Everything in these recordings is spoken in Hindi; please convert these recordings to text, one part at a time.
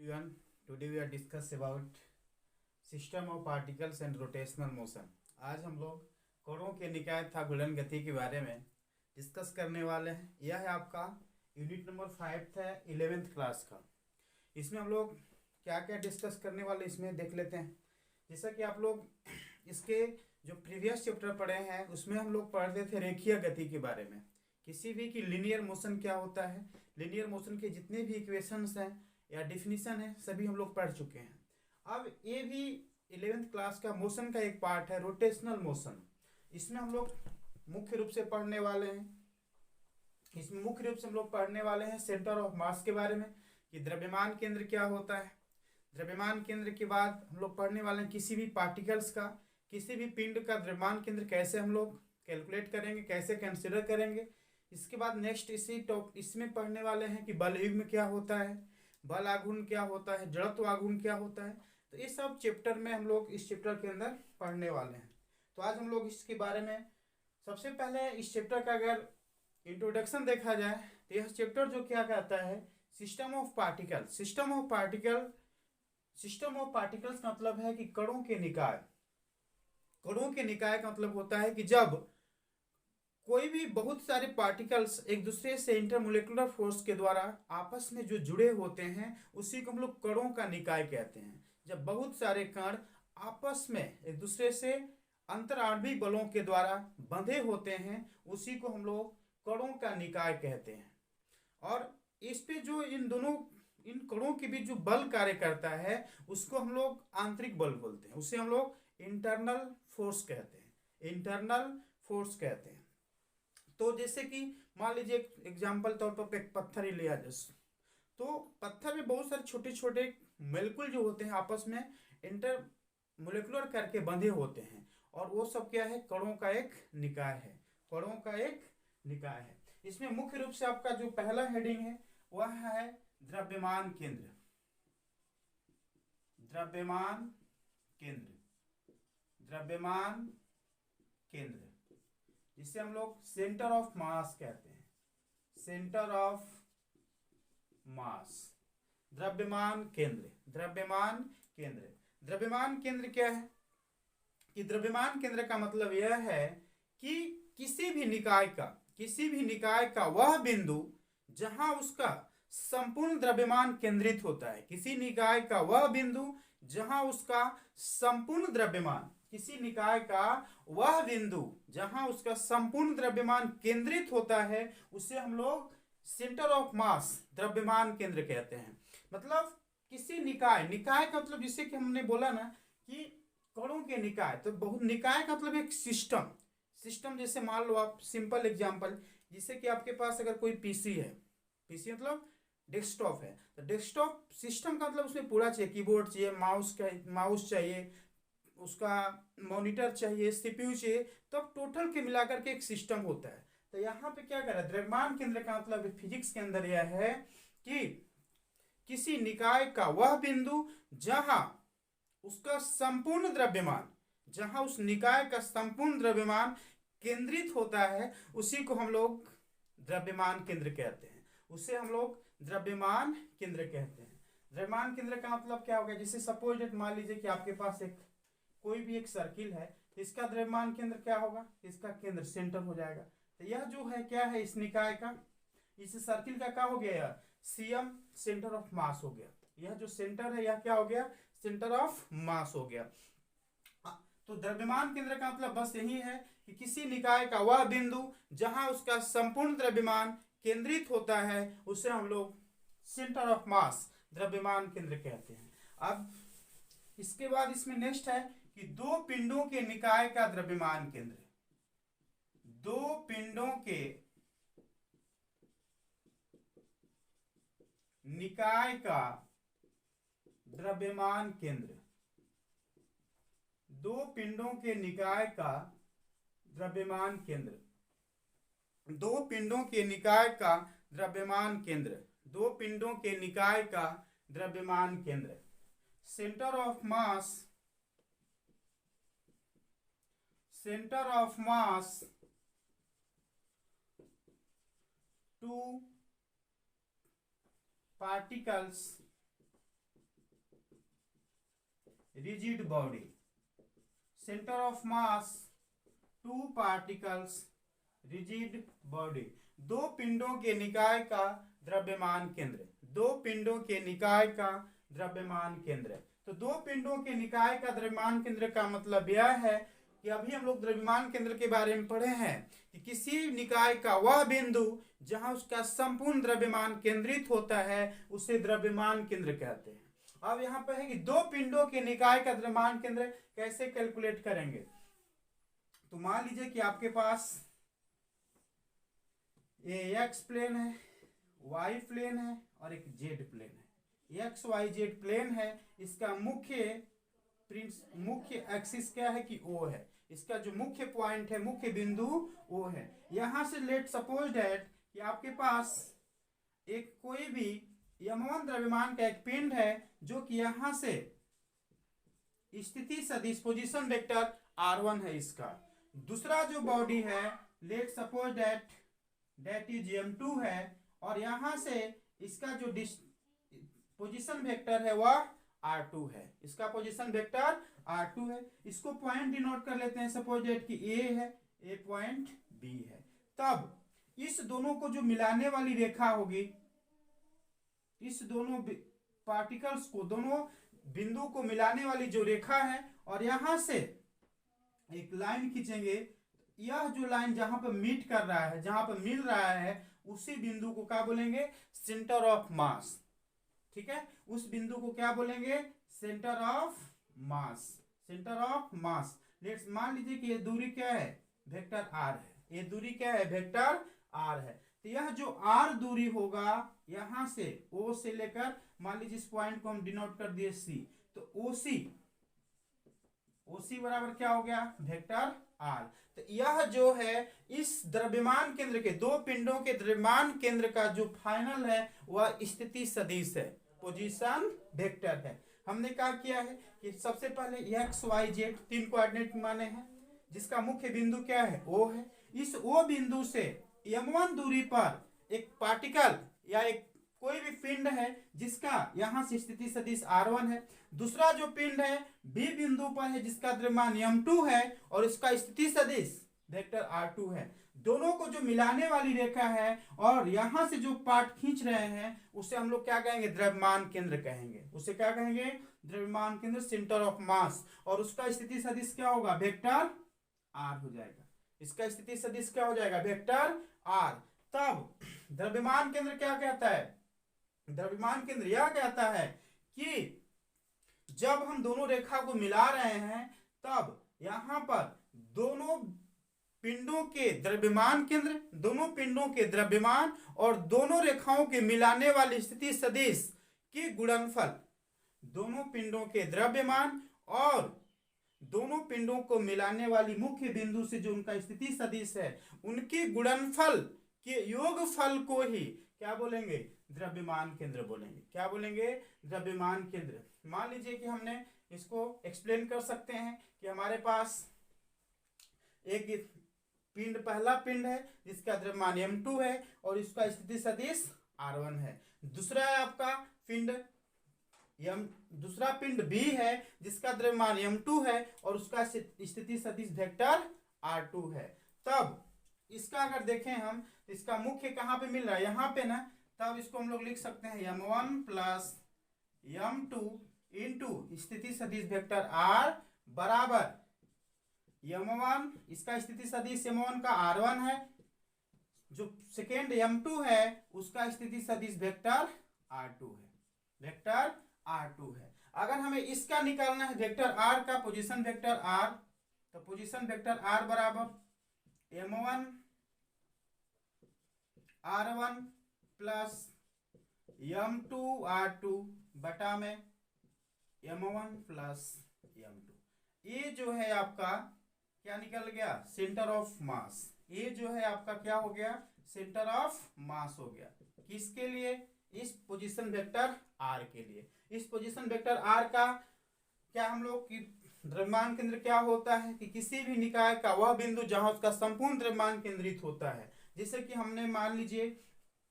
everyone. Today we are discuss about system of particles and rotational motion. आज हम लोग कणों के निकाय तथा घूर्णन गति के बारे में डिस्कस करने वाले हैं। यह है आपका यूनिट नंबर 5 है 11th क्लास का। इसमें हम लोग क्या क्या डिस्कस करने वाले इसमें देख लेते हैं। जैसा कि आप लोग इसके जो प्रीवियस चैप्टर पढ़े हैं उसमें हम लोग पढ़ते थे रेखीय गति के बारे में, किसी भी की लीनियर मोशन क्या होता है, लीनियर मोशन के जितने भी इक्वेशंस हैं या डिफिनीशन है सभी हम लोग पढ़ चुके हैं। अब ये भी 11th क्लास का मोशन का एक पार्ट है रोटेशनल मोशन। इसमें हम लोग मुख्य रूप से पढ़ने वाले हैं सेंटर ऑफ मास के बारे में कि द्रव्यमान केंद्र क्या होता है। द्रव्यमान केंद्र के बाद हम लोग पढ़ने वाले हैं किसी भी पार्टिकल्स का, किसी भी पिंड का द्रव्यमान केंद्र कैसे हम लोग कैलकुलेट करेंगे, कैसे कंसिडर करेंगे। इसके बाद नेक्स्ट इसमें पढ़ने वाले हैं कि बल युग्म क्या होता है, बल आघूर्ण क्या होता है, जड़त्व आघूर्ण क्या होता है। तो ये सब चैप्टर में हम लोग इस चैप्टर के अंदर पढ़ने वाले हैं। तो आज हम लोग इसके बारे में सबसे पहले इस चैप्टर का अगर इंट्रोडक्शन देखा जाए तो यह चैप्टर जो क्या कहता है system of particles. System of particles का मतलब है कि कणों के निकाय। कणों के निकाय का मतलब होता है कि जब कोई भी बहुत सारे पार्टिकल्स एक दूसरे से इंटरमोलिकुलर फोर्स के द्वारा आपस में जो जुड़े होते हैं उसी को हम लोग कणों का निकाय कहते हैं। जब बहुत सारे कण आपस में एक दूसरे से अंतराण्विक बलों के द्वारा बंधे होते हैं उसी को हम लोग कणों का निकाय कहते हैं। और इस पे जो इन कणों के बीच जो बल कार्य करता है उसको हम लोग आंतरिक बल बोलते हैं, उसे हम लोग इंटरनल फोर्स कहते हैं। तो जैसे कि मान लीजिए एग्जाम्पल तौर पर एक पत्थर ही लिया जाए तो पत्थर में बहुत सारे छोटे छोटे मोलेक्युल जो होते हैं आपस में इंटर मोलेकुलर करके बंधे होते हैं और वो सब क्या है कणों का एक निकाय है। इसमें मुख्य रूप से आपका जो पहला हेडिंग है वह है द्रव्यमान केंद्र। जिसे हम लोग सेंटर ऑफ मास कहते हैं। द्रव्यमान केंद्र क्या है कि द्रव्यमान केंद्र का मतलब यह है कि किसी भी निकाय का वह बिंदु जहां उसका संपूर्ण द्रव्यमान केंद्रित होता है। किसी निकाय का वह बिंदु जहां उसका संपूर्ण द्रव्यमान केंद्रित होता है उसे हम लोग सेंटर ऑफ मास द्रव्यमान केंद्र कहते हैं। मतलब किसी निकाय का मतलब जिसे कि हमने बोला ना कि कणों के निकाय, तो बहुत निकाय का मतलब एक सिस्टम जैसे मान लो आप सिंपल एग्जांपल जैसे कि आपके पास अगर कोई पीसी है, पीसी मतलब डेस्कटॉप है, तो डेस्कटॉप सिस्टम का मतलब उसमें पूरा चाहिए, कीबोर्ड चाहिए, माउस चाहिए, उसका मॉनिटर चाहिए, सीपीयू चाहिए, तो टोटल के मिलाकर के एक सिस्टम होता है। तो यहाँ पे क्या कर रहा है द्रव्यमान केंद्र का मतलब फिजिक्स के अंदर यह है कि किसी निकाय का वह बिंदु जहां उसका संपूर्ण द्रव्यमान केंद्रित होता है उसी को हम लोग द्रव्यमान केंद्र कहते हैं। द्रव्यमान केंद्र का मतलब क्या होगा, जैसे सपोज मान लीजिए कि आपके पास कोई भी एक सर्किल है, इसका द्रव्यमान केंद्र क्या होगा, इसका केंद्र सेंटर हो जाएगा। तो यह जो है क्या है इस निकाय का, इस सर्किल का क्या हो गया यार सीएम सेंटर ऑफ मास हो गया। यह जो सेंटर है यह क्या हो गया सेंटर ऑफ मास हो गया। तो द्रव्यमान केंद्र का मतलब बस यही है कि किसी निकाय का वह बिंदु जहां उसका संपूर्ण द्रव्यमान केंद्रित होता है उसे हम लोग सेंटर ऑफ मास द्रव्यमान केंद्र कहते हैं। अब इसके बाद इसमें नेक्स्ट है कि दो पिंडों के निकाय का द्रव्यमान केंद्र। दो पिंडों के निकाय का द्रव्यमान केंद्र। दो पिंडों के निकाय का द्रव्यमान केंद्र। दो पिंडों के निकाय का द्रव्यमान केंद्र। दो पिंडों के निकाय का द्रव्यमान केंद्र। Centre of mass two particles rigid body, centre of mass 2 particles, rigid body, दो पिंडों के निकाय का द्रव्यमान केंद्र, दो पिंडों के निकाय का द्रव्यमान केंद्र। तो दो पिंडों के निकाय का द्रव्यमान केंद्र का मतलब यह है कि अभी हम लोग द्रव्यमान केंद्र के बारे में पढ़े हैं कि किसी निकाय का वह बिंदु जहां उसका संपूर्ण द्रव्यमान केंद्रित होता है उसे द्रव्यमान केंद्र कहते हैं। अब यहाँ पे है कि दो पिंडों के निकाय का द्रव्यमान केंद्र कैसे कैलकुलेट करेंगे। तो मान लीजिए कि आपके पास ये एक्स प्लेन है, वाई प्लेन है और एक जेड प्लेन है। एक्स वाई जेड प्लेन है, इसका मुख्य एक्सिस क्या है कि ओ है, इसका जो मुख्य पॉइंट है, मुख्य बिंदु ओ है। यहां से लेट सपोज दैट कि आपके पास एक कोई भी m1 द्रव्यमान का एक पिंड है जो कि यहां से स्थिति सदिश पोजीशन वेक्टर r1 है इसका। दूसरा जो बॉडी है let suppose that is m2 है और यहां से इसका जो पोजीशन वेक्टर है वह r2 है, इसका पोजीशन वेक्टर r2 है। इसको पॉइंट डिनोट कर लेते हैं, सपोज दैट कि a है, a पॉइंट b है। तब इस दोनों को जो मिलाने वाली रेखा होगी, इस दोनों पार्टिकल्स को, दोनों बिंदु को मिलाने वाली जो रेखा है, और यहां से एक लाइन खींचेंगे। यह जो लाइन जहां पर मीट कर रहा है, जहां पर मिल रहा है, उसी बिंदु को क्या बोलेंगे, सेंटर ऑफ मास। ठीक है, उस बिंदु को क्या बोलेंगे, centre of mass, centre of mass. Let's मान लीजिए कि ये दूरी क्या है, वेक्टर r है, ये दूरी क्या है, वेक्टर r है। तो यह जो r दूरी होगा यहां से o से लेकर, मान लीजिए इस पॉइंट को हम डिनोट कर दिए c, तो OC बराबर क्या हो गया, वेक्टर r। तो यह जो है इस द्रव्यमान केंद्र के, दो पिंडों के द्रव्यमान केंद्र का जो फाइनल है वह स्थिति सदिश है, पोजीशन वेक्टर है। हमने क्या किया है कि सबसे पहले एक्स वाई जेड 3 कोऑर्डिनेट माने हैं, जिसका मुख्य बिंदु क्या है, O है। इस O बिंदु से m1 दूरी पर एक पार्टिकल या एक कोई भी पिंड है जिसका यहां से स्थिति सदिश r1 है। दूसरा जो पिंड है B बिंदु पर है जिसका द्रव्यमान m2 है और इसका स्थिति सदिश वेक्टर r2 है। दोनों को जो मिलाने वाली रेखा है और यहां से जो पार्ट खींच रहे हैं उसे हम लोग क्या कहेंगे, द्रव्यमान केंद्र कहेंगे। उसे क्या कहेंगे, द्रव्यमान केंद्र, सेंटर ऑफ मास। और उसका स्थिति सदिश क्या होगा, वेक्टर r हो जाएगा। इसका स्थिति सदिश क्या हो जाएगा, वेक्टर r। तब द्रव्यमान केंद्र क्या कहता है, द्रव्यमान केंद्र यह कहता है कि जब हम दोनों रेखा को मिला रहे हैं तब यहां पर दोनों पिंडों के द्रव्यमान केंद्र, दोनों पिंडों के द्रव्यमान और दोनों रेखाओं के मिलाने वाली स्थिति सदिश की गुणनफल, दोनों पिंडों के द्रव्यमान और दोनों पिंडों को मिलाने वाली मुख्य बिंदु से जो उनका स्थिति सदिश है उनके गुणनफल के योगफल को ही क्या बोलेंगे, द्रव्यमान केंद्र बोलेंगे। क्या बोलेंगे, द्रव्यमान केंद्र। मान लीजिए कि हमने इसको एक्सप्लेन कर सकते हैं कि हमारे पास एक पिंड, पहला पिंड है जिसका द्रव्यमान m2 है और इसका स्थिति सदिश r1 है। दूसरा है आपका पिंड दूसरा पिंड B है जिसका द्रव्यमान m2 है और उसका स्थिति सदिश वेक्टर r2 है। तब इसका अगर देखें हम, इसका मुख्य कहाँ पे मिल रहा है, यहाँ पे ना। तब इसको हम लोग लिख सकते हैं m1 प्लस m2 इंटू स्थिति सदिश वेक्टर r बराबर m1, इसका स्थिति सदिश m1 का r1 है, जो सेकेंड m2 है उसका स्थिति सदिश वेक्टर r2 है, वेक्टर r2 है। अगर हमें इसका निकालना है वेक्टर r का, पोजीशन वेक्टर r, तो पोजीशन वेक्टर r बराबर m1 r1 plus m2 r2 बटा में m1 प्लस m2। ये जो है आपका क्या निकल गया, सेंटर ऑफ मास। ये जो है आपका क्या हो गया, सेंटर ऑफ मास हो गया। किसके लिए, इस पोजीशन वेक्टर r के लिए। इस पोजीशन वेक्टर r का क्या हम लोग की द्रव्यमान केंद्र क्या होता है कि किसी भी निकाय का वह बिंदु जहां उसका संपूर्ण द्रव्यमान केंद्रित होता है। जैसे कि हमने मान लीजिए,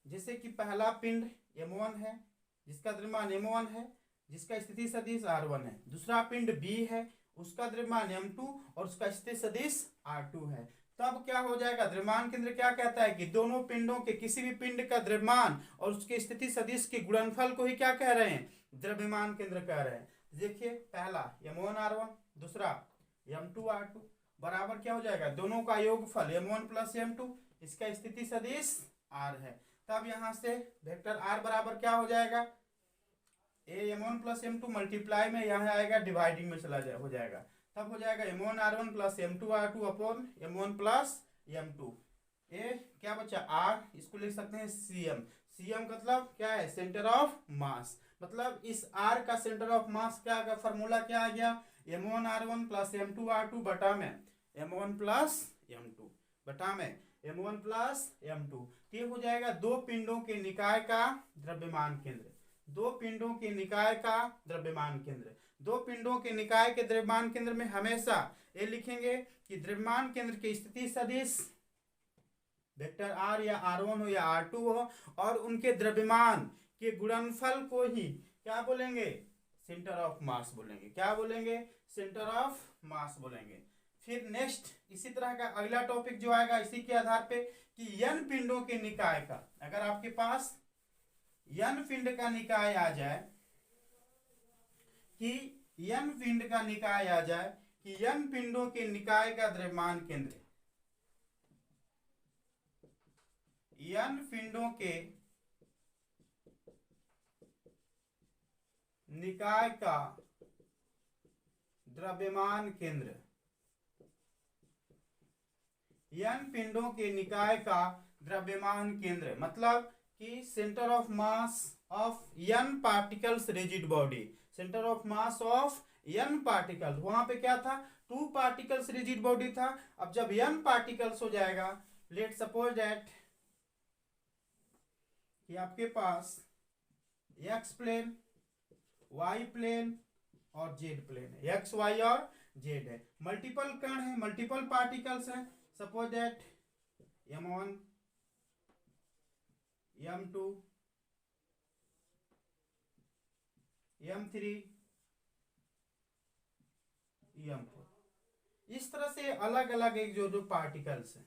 जैसे कि पहला पिंड m1 है जिसका द्रव्यमान m1 है, जिसका स्थिति सदिश R1 है। दूसरा पिंड B है, उसका द्रव्यमान M2 और उसका स्थिति सदिश R2 है। तब क्या हो जाएगा, द्रव्यमान केंद्र क्या कहता है कि दोनों पिंडों के किसी भी पिंड का द्रव्यमान और उसके स्थिति सदिश के गुणनफल को ही क्या कह रहे हैं, द्रव्यमान केंद्र कह रहे हैं। देखिए पहला M1R1, दूसरा M2R2 बराबर क्या हो जाएगा, दोनों का योगफल M1 प्लस M2, इसका स्थिति सदिश R है। तब यहां से वेक्टर R बराबर क्या हो जाएगा, M1 प्लस M2 मल्टीप्लाई में यहाँ आएगा डिवाइडिंग में चला हो जाएगा। तब हो जाएगा M1R1 plus M2R2 upon M1 plus M2। ए क्या बचा R, इसको लिख सकते हैं CM। CM मतलब क्या है, सेंटर ऑफ मास। मतलब इस R का सेंटर ऑफ मास क्या का फॉर्मूला क्या आ गया, M1R1 प्लस M2R2 बटा में M1 प्लस M2 बटा में M1 प्लस M2। ये हो जाएगा दो पिंडों के निकाय का द्रव्यमान केंद्र, दो पिंडों के निकाय का द्रव्यमान केंद्र। दो पिंडों के निकाय के द्रव्यमान केंद्र में हमेशा ये लिखेंगे कि द्रव्यमान केंद्र की स्थिति सदिश वेक्टर R या R1 हो या R2 हो और उनके द्रव्यमान के गुणनफल को ही क्या बोलेंगे, सेंटर ऑफ मास बोलेंगे। क्या बोलेंगे, सेंटर ऑफ मास बोलेंगे। फिर नेक्स्ट इसी तरह का अगला टॉपिक जो आएगा इसी के आधार पे कि n पिंडों के निकाय का, अगर आपके पास n पिंड का निकाय आ जाए, कि n पिंड का निकाय आ जाए कि n पिंडों के निकाय का द्रव्यमान केंद्र, n पिंडों के निकाय का द्रव्यमान केंद्र, n पिंडों के निकाय का द्रव्यमान केंद्र मतलब कि centre of mass of n particles rigid body, centre of mass of n particles. वहां पे क्या था, 2 पार्टिकल्स रिजिड बॉडी था। अब जब n पार्टिकल्स हो जाएगा, लेट सपोज दैट कि आपके पास x प्लेन, y प्लेन और z प्लेन है, x y और z है, मल्टीपल कण है, मल्टीपल पार्टिकल्स है। Suppose that M1 M2 M3 M4, इस तरह से अलग अलग एक जो पार्टिकल्स है,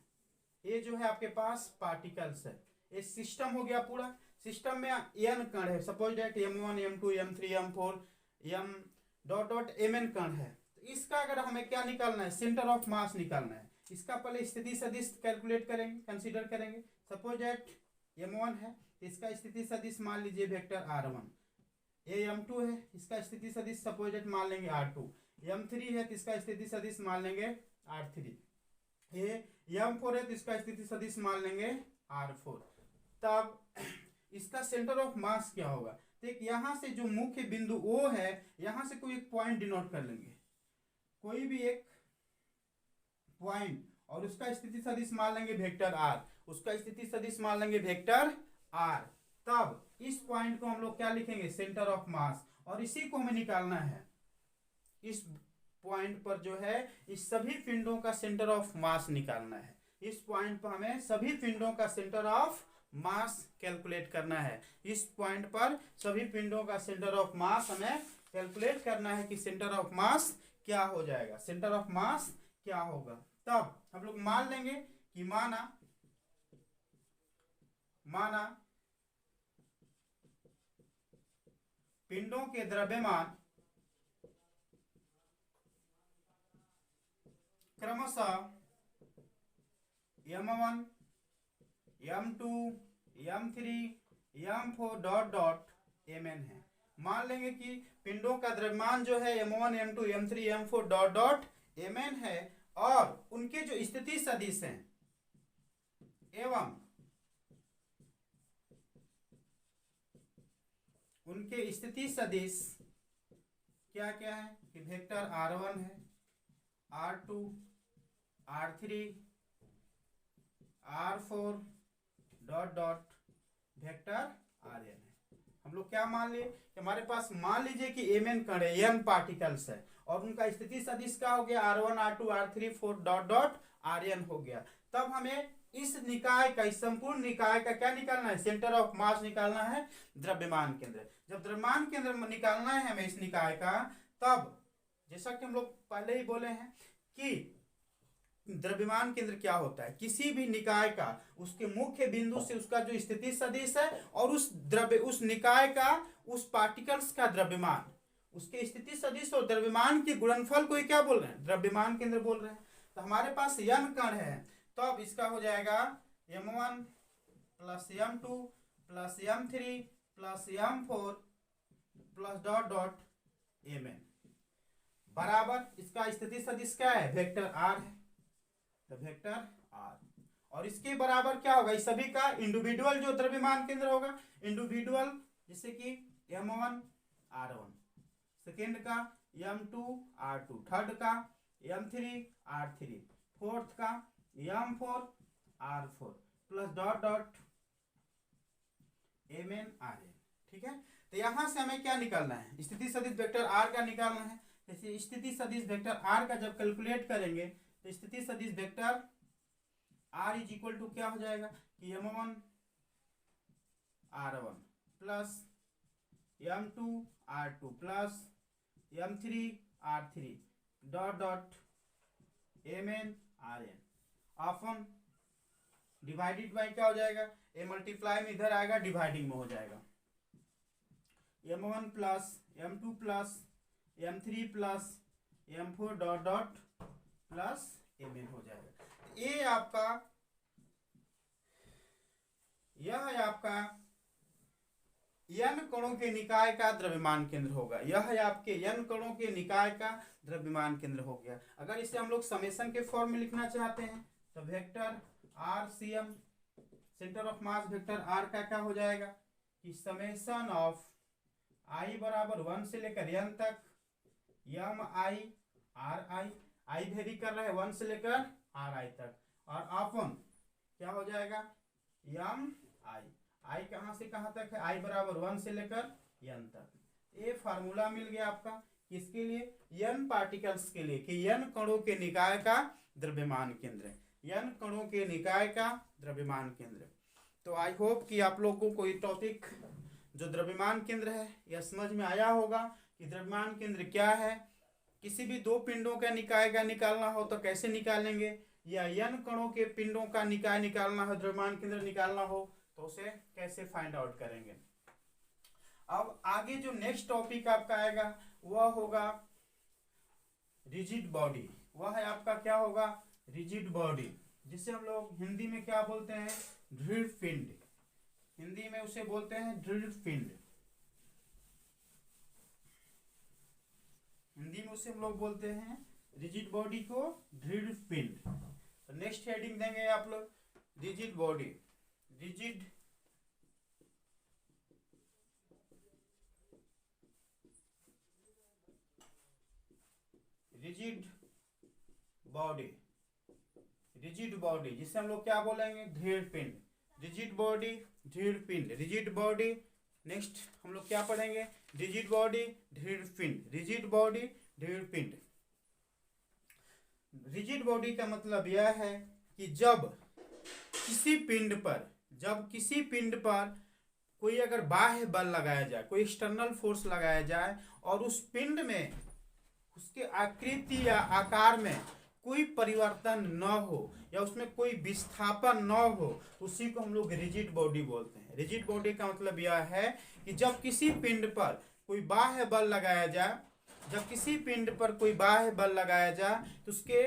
ये जो है आपके पास पार्टिकल्स है। ये सिस्टम हो गया पूरा। सिस्टम में n कण है, suppose that M1 M2 M3 M4 M dot dot mn कण है। तो इसका अगर हमें क्या निकालना है, सेंटर ऑफ मास निकालना है। इसका पहले स्थिति सदिश कैलकुलेट करेंगे, कंसीडर करेंगे। सपोज दैट M1 है, इसका स्थिति सदिश मान लीजिए वेक्टर R1। ये M2 है, इसका स्थिति सदिश सपोज दैट मान लेंगे R2। M3 है तो इसका स्थिति सदिश मान लेंगे R3। ये M4 है तो इसका स्थिति सदिश मान लेंगे R4। तब इसका सेंटर ऑफ मास क्या होगा, तो एक यहाँ से जो मुख्य बिंदु O है, यहाँ से कोई एक पॉइंट डिनोट कर लेंगे, कोई भी एक पॉइंट, और उसका स्थिति सदिश मान लेंगे वेक्टर R, उसका स्थिति सदिश मान लेंगे वेक्टर R। तब इस पॉइंट को हम लोग क्या लिखेंगे, सेंटर ऑफ मास, और इसी को हमें निकालना है। इस पॉइंट पर जो है इस सभी पिंडों का सेंटर ऑफ मास निकालना है। इस पॉइंट पर हमें सभी पिंडों का सेंटर ऑफ मास कैलकुलेट करना है। इस पॉइंट पर सभी पिंडों का सेंटर ऑफ मास हमें कैलकुलेट करना है कि सेंटर ऑफ मास क्या हो जाएगा, सेंटर ऑफ मास क्या होगा। तब हम लोग मान लेंगे कि माना पिंडों के द्रव्यमान क्रमशः M1 M2 M3 M4 dot dot Mn है। मान लेंगे कि पिंडों का द्रव्यमान जो है M1 M2 M3 M4 dot dot Mn है, और उनके जो स्थिति सदिश हैं एवं उनके स्थिति सदिश क्या क्या है कि वेक्टर R1 है, R2 R3 R4 dot dot vector Rn है। हम लोग क्या मान लिए कि हमारे पास मान लीजिए कि Mn कण है, n पार्टिकल्स है, और उनका स्थिति सदिश क्या हो गया, R1 R2 R3 4 dot dot Rn हो गया। तब हमें इस निकाय का, इस संपूर्ण निकाय का क्या निकालना है, सेंटर ऑफ मास निकालना है, द्रव्यमान केंद्र। जब द्रव्यमान केंद्र निकालना है हमें इस निकाय का, तब जैसा कि हम लोग पहले ही बोले हैं कि द्रव्यमान केंद्र क्या होता है, किसी भी निकाय का उसके मुख्य बिंदु से उसका जो स्थिति सदिश है और उस निकाय का उस पार्टिकल्स का द्रव्यमान, उसके स्थिति सदिश और द्रव्यमान के गुणनफल को ही क्या बोल रहे हैं, द्रव्यमान केंद्र बोल रहे हैं। तो हमारे पास n कण है, तो अब इसका हो जाएगा m1 plus m2 plus m3 plus m4 plus dot dot mn बराबर इसका स्थिति सदिश क्या है, वेक्टर r है, तो वेक्टर r। और इसके बराबर क्या होगा, इस सभी का इंडिविजुअल जो द्रव्यमान केंद्र होगा, इंडिविजुअल, जैसे कि m1 r1, सेकेंड का m2 r2, थर्ड का m3 r3, फोर्थ का m4 r4 plus dot dot mn rn। ठीक है, तो यहां से हमें क्या निकालना है, स्थिति सदिश वेक्टर r का निकालना है। जैसे स्थिति सदिश वेक्टर r का जब कैलकुलेट करेंगे तो स्थिति सदिश vector r is equal to क्या हो जाएगा कि m1 r1 plus m2 r2 plus m3 r3 dot dot mn rn ऑफन डिवाइडेड बाय क्या हो जाएगा, ए मल्टीप्लाई में इधर आएगा, डिवाइडिंग में हो जाएगा, m1 plus m2 plus m3 plus m4 dot dot plus mn हो जाएगा। ये आपका, यह है आपका n कणों के निकाय का द्रव्यमान केंद्र होगा, यह है आपके n कणों के निकाय का द्रव्यमान केंद्र हो गया। अगर इसे हम लोग समेशन के फॉर्म में लिखना चाहते हैं तो vector RCM, centre of mass vector r का क्या हो जाएगा कि समेशन ऑफ i बराबर 1 से लेकर n तक mi ri, i वेरी कर रहा है 1 से लेकर ri तक, और अपन क्या हो जाएगा mi, i कहां से कहां तक है, i बराबर 1 से लेकर n तक। ये फार्मूला मिल गया आपका किसके लिए, n पार्टिकल्स के लिए, कि n कणों के निकाय का द्रव्यमान केंद्र, n कणों के निकाय का द्रव्यमान केंद्र। तो आई होप कि आप लोगों को ये टॉपिक जो द्रव्यमान केंद्र है यह समझ में आया होगा कि द्रव्यमान केंद्र क्या है। किसी भी दो पिंडों का निकाय का निकालना हो तो कैसे निकालेंगे, या n कणों के पिंडों का निकाय निकालना हो, द्रव्यमान केंद्र निकालना हो तो उसे कैसे फाइंड आउट करेंगे। अब आगे जो नेक्स्ट टॉपिक आपका आएगा वह होगा रिजिड बॉडी। वह है आपका क्या होगा, रिजिड बॉडी, जिसे हम लोग हिंदी में क्या बोलते हैं, दृढ़ पिंड। हिंदी में उसे बोलते हैं दृढ़ पिंड, हिंदी में उसे हम लोग बोलते हैं रिजिड बॉडी को दृढ़ पिंड। तो नेक्स्ट हेडिंग देंगे आप लोग, rigid body, rigid rigid body, rigid body जिसे हम लोग क्या बोलेंगे, दृढ़ पिंड, रिजिड बॉडी दृढ़ पिंड, रिजिड बॉडी। नेक्स्ट हम लोग क्या पढ़ेंगे, रिजिड बॉडी दृढ़ पिंड, रिजिड बॉडी दृढ़ पिंड। रिजिड बॉडी का मतलब यह है कि जब किसी पिंड पर कोई अगर बाह्य बल लगाया जाए, कोई एक्सटर्नल फोर्स लगाया जाए और उस पिंड में उसके आकृति या आकार में कोई परिवर्तन न हो या उसमें कोई विस्थापन न हो, उसी को हम लोग रिजिड बॉडी बोलते हैं। रिजिड बॉडी का मतलब यह है कि जब किसी पिंड पर कोई बाह्य बल लगाया जाए, जब किसी पिंड पर कोई बाह्य बल लगाया जाए तो उसके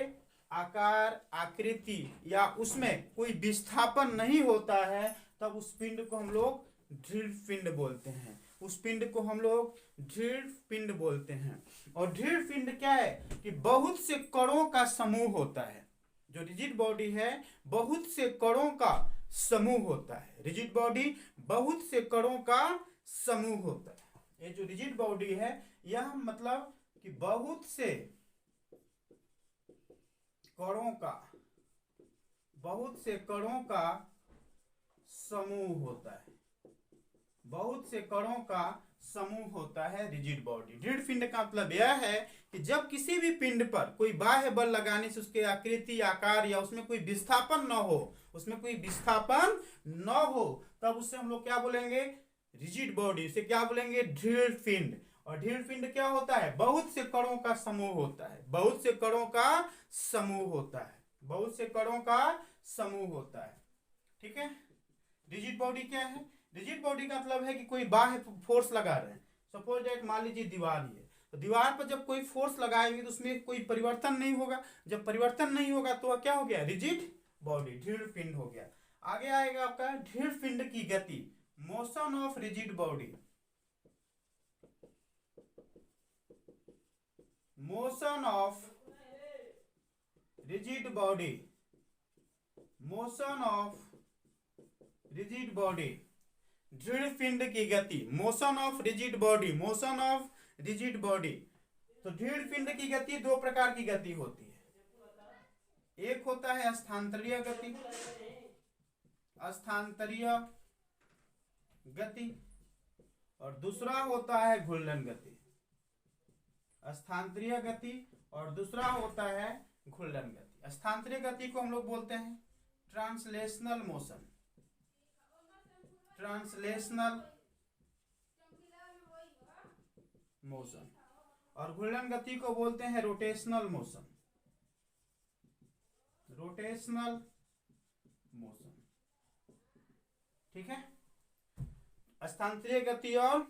आकार, आकृति या उसमें कोई विस्थापन नहीं होता है, तब उस पिंड को हम लोग दृढ़ पिंड बोलते हैं। उस पिंड को हम लोग दृढ़ पिंड बोलते हैं। और दृढ़ पिंड क्या है कि बहुत से कणों का समूह होता है। जो रिजिड बॉडी है बहुत से कणों का समूह होता है, रिजिड बॉडी बहुत से कणों का समूह होता है। ये जो रिजिड बॉडी है यह मतलब कि बहुत से कणों का समूह होता है, बहुत से कणों का समूह होता है रिजिड बॉडी। दृढ़ पिंड का मतलब यह है कि जब किसी भी पिंड पर कोई बाह्य बल लगाने से उसके आकृति, आकार या उसमें कोई विस्थापन न हो, उसमें कोई विस्थापन न हो, तब उससे हम लोग क्या बोलेंगे? Rigid body. उसे क्या बोलेंगे? दृढ़ पिंड। और दृढ़ पिंड क्या होता है? बहुत से कणों का समूह होता है, बहुत से कणों का समूह होता है, बहुत से कणों का समूह होता है। ठीक है। रिजिड बॉडी क्या है? रिजिड बॉडी का मतलब है कि कोई बाह्य फोर्स लगा रहे हैं। सपोज दैट मान लीजिए दीवार ही है, तो दीवार पर जब कोई फोर्स लगाएंगे तो उसमें कोई परिवर्तन नहीं होगा। जब परिवर्तन नहीं होगा तो वह क्या हो गया? रिजिड बॉडी, दृढ़ पिंड हो गया। आगे आएगा आपका दृढ़ पिंड की गति, motion of rigid body. Motion of rigid body, motion of rigid body, दृढ़ पिंड की गति, motion of rigid body, motion of rigid body. तो दृढ़ पिंड की गति दो प्रकार की गति होती है। एक होता है स्थानांतरीय गति, स्थानांतरीय गति, और दूसरा होता है घूर्णन गति। स्थानांतरीय गति और दूसरा होता है घूर्णन गति। स्थानांतरीय गति को हम लोग बोलते हैं ट्रांसलेशनल मोशन, ट्रांसलेशनल मोशन, और घूर्णन गति को बोलते हैं रोटेशनल मोशन, रोटेशनल मोशन। ठीक है। स्थानांतरीय गति और